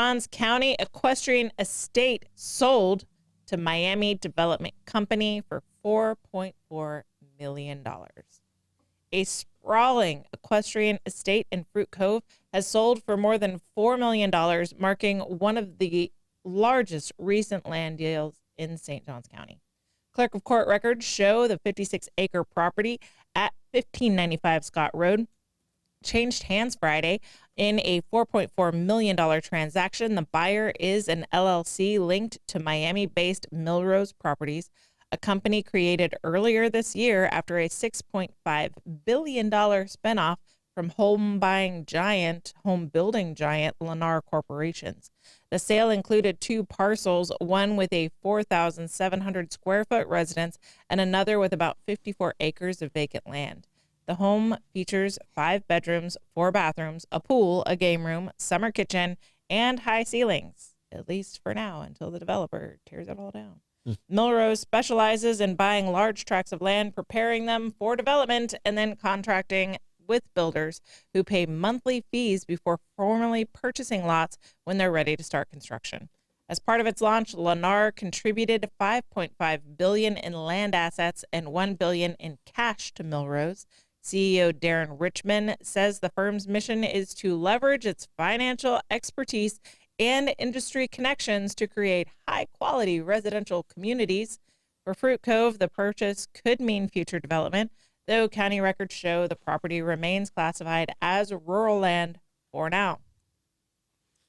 Johns County equestrian estate sold to Miami Development Company for $4.4 million. A sprawling equestrian estate in Fruit Cove has sold for more than $4 million, marking one of the largest recent land deals in St. Johns County. Clerk of Court records show the 56-acre property at 1595 Scott Road changed hands Friday in a $4.4 million transaction. The buyer is an LLC linked to Miami-based Millrose Properties, a company created earlier this year after a $6.5 billion spinoff from homebuilding giant Lennar Corporations. The sale included two parcels, one with a 4,700 square foot residence and another with about 54 acres of vacant land. The home features 5 bedrooms, 4 bathrooms, a pool, a game room, summer kitchen, and high ceilings, at least for now, until the developer tears it all down. Millrose specializes in buying large tracts of land, preparing them for development, and then contracting with builders who pay monthly fees before formally purchasing lots when they're ready to start construction. As part of its launch, Lennar contributed $5.5 billion in land assets and $1 billion in cash to Millrose. CEO Darren Richmond says the firm's mission is to leverage its financial expertise and industry connections to create high-quality residential communities. For Fruit Cove, the purchase could mean future development, though county records show the property remains classified as rural land for now.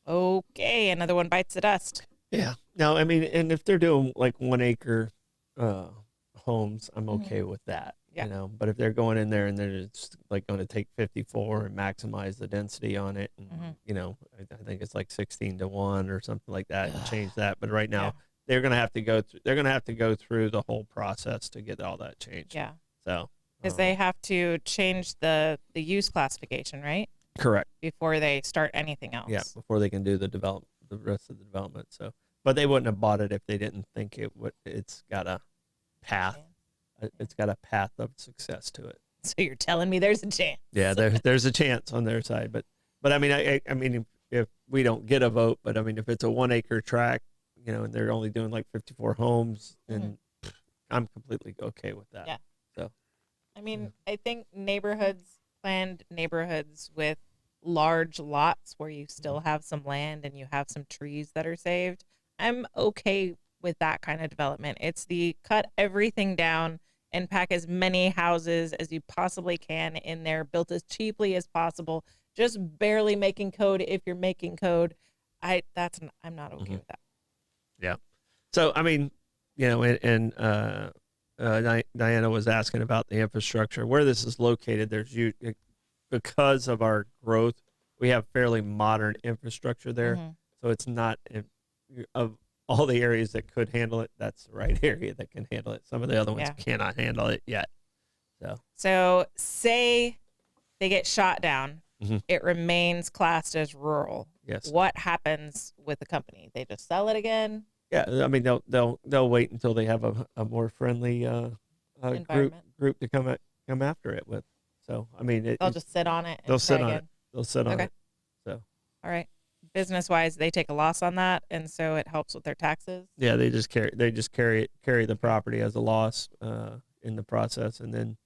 Okay, another one bites the dust. Yeah. No, I mean, and if they're doing like 1 acre homes, I'm okay with that. Yeah. You know, but if they're going in there and they're just like going to take 54 and maximize the density on it, and you know, I think it's like 16-1 or something like that, and change that. But right now, they're going to have to go through. They're going to have to go through the whole process to get all that changed. Yeah. So because they have to change the use classification, right? Correct. Before they start anything else. Yeah, before they can do the rest of the development. So, but they wouldn't have bought it if they didn't think it would. It's got a path. It's got a path of success to it. So you're telling me there's a chance? Yeah, there's a chance on their side, but I mean, I mean, if we don't get a vote, but I mean, if it's a 1 acre tract, you know, and they're only doing like 54 homes, then I'm completely okay with that. Yeah. So, I mean, I think planned neighborhoods with large lots where you still have some land and you have some trees that are saved, I'm okay with that kind of development. It's the cut everything down and pack as many houses as you possibly can in there, built as cheaply as possible, just barely making code if you're making code. I'm not okay with that. Yeah. So, I mean, you know, and Diana was asking about the infrastructure, where this is located. Because of our growth, we have fairly modern infrastructure there. So it's not of all the areas that could handle it, that's the right area that can handle it. Some of the other ones cannot handle it yet. So say they get shot down, it remains classed as rural. Yes. What happens with the company? They just sell it again? Yeah, I mean, they'll wait until they have a more friendly group to come after it with. So, I mean, they'll just sit on it. They'll sit on it. They'll sit on it. So, all right. Business wise, they take a loss on that, and so it helps with their taxes. Yeah, they just carry the property as a loss in the process, and then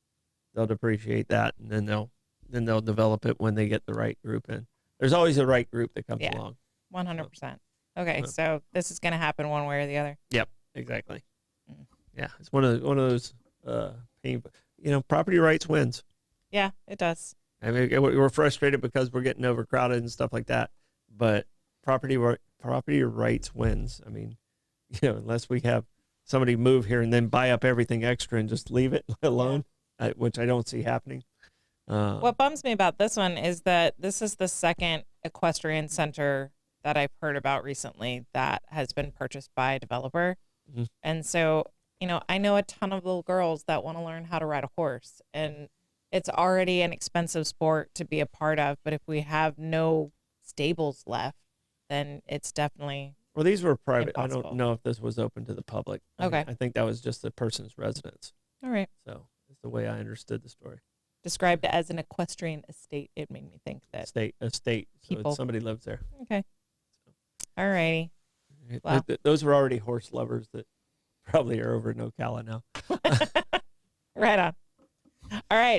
they'll depreciate that, and then they'll develop it when they get the right group in. There's always a right group that comes along. 100%. Okay, so this is going to happen one way or the other. Yep, exactly. Yeah, it's one of those painful. You know, property rights wins. Yeah, it does. I mean, we're frustrated because we're getting overcrowded and stuff like that, but property rights wins. I mean, you know, unless we have somebody move here and then buy up everything extra and just leave it alone, which I don't see happening. What bums me about this one is that this is the second equestrian center that I've heard about recently that has been purchased by a developer. And so, you know, I know a ton of little girls that want to learn how to ride a horse, and it's already an expensive sport to be a part of. But if we have no stables left, then it's definitely these were private. impossible. I don't know if this was open to the public. Okay. I think that was just the person's residence. All right. So it's the way I understood the story. Described as an equestrian estate, it made me think that Estate. So people. somebody lives there. Okay. All righty. Wow. Those were already horse lovers that probably are over in Ocala now. Right on. All right.